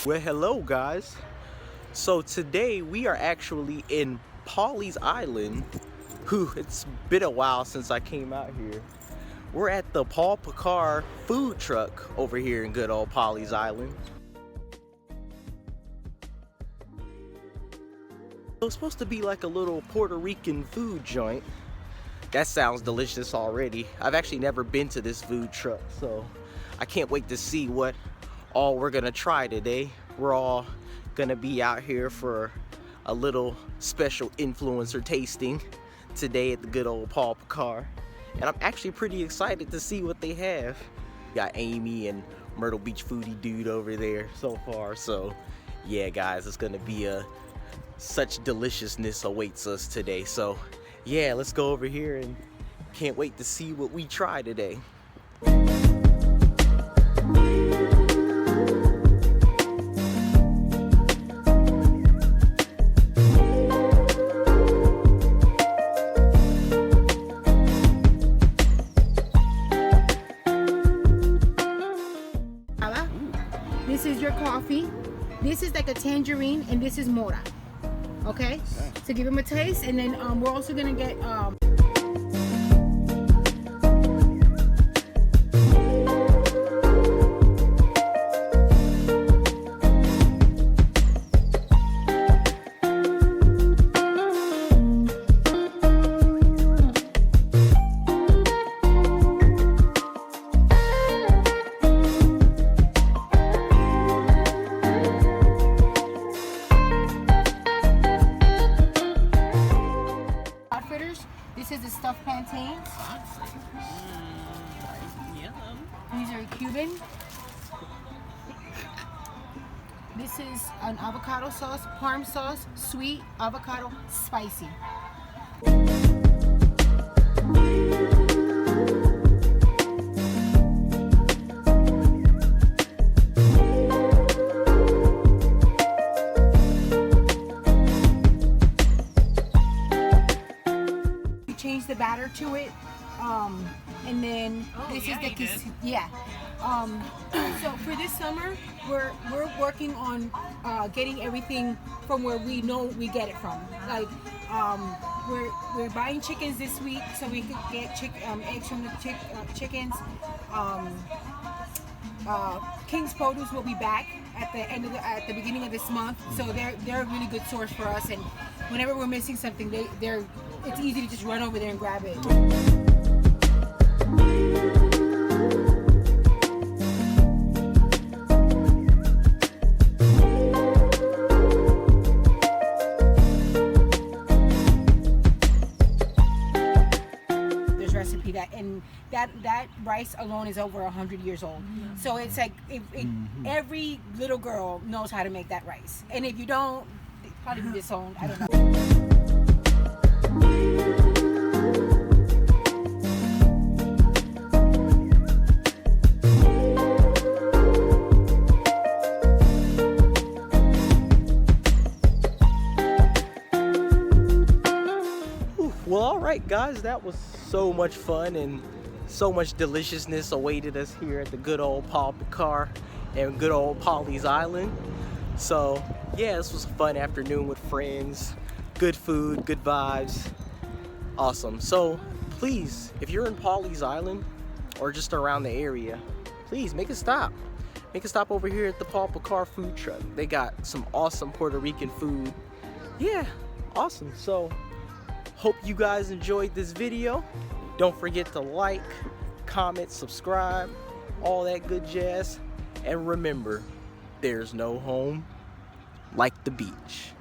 Well, hello guys. So today we are actually in Pawleys Island. It's been a while since I came out here. We're at the Pa Picar food truck over here in good old Pawleys Island. So it's supposed to be like a little Puerto Rican food joint. That sounds delicious already. I've actually never been to this food truck, so I can't wait to see what all we're gonna try today. We're all gonna be out here for a little special influencer tasting today at the good old Pa Picar, and I'm actually pretty excited to see what they have. Got Amy and Myrtle Beach foodie dude over there so far, so yeah guys, it's gonna be such deliciousness awaits us today. So yeah, let's go over here and can't wait to see what we try today. This is your coffee. This is like a tangerine, and this is mora. Okay, so give them a taste, and then we're also gonna get this is the stuffed plantains. These are Cuban. This is an avocado sauce, parm sauce, sweet, avocado, spicy. Change the batter to it, and then this is the so for this summer we're working on getting everything from where we know we get it from. Like we're buying chickens this week so we could get eggs from the chickens. King's Produce will be back at the beginning of this month, so they're a really good source for us, and whenever we're missing something, it's easy to just run over there and grab it. There's recipe that rice alone is over 100 years old. So it's like every little girl knows how to make that rice, and if you don't, it's probably disowned. I don't know. Well, all right guys, that was so much fun, and so much deliciousness awaited us here at the good old Pa Picar and good old Pawleys Island. So yeah, this was a fun afternoon with friends, good food, good vibes, awesome. So please, if you're in Pawleys Island or just around the area, please make a stop over here at the Pa Picar food truck. They got some awesome Puerto Rican food. Yeah, awesome. So hope you guys enjoyed this video. Don't forget to like, comment, subscribe, all that good jazz. And remember, there's no home like the beach.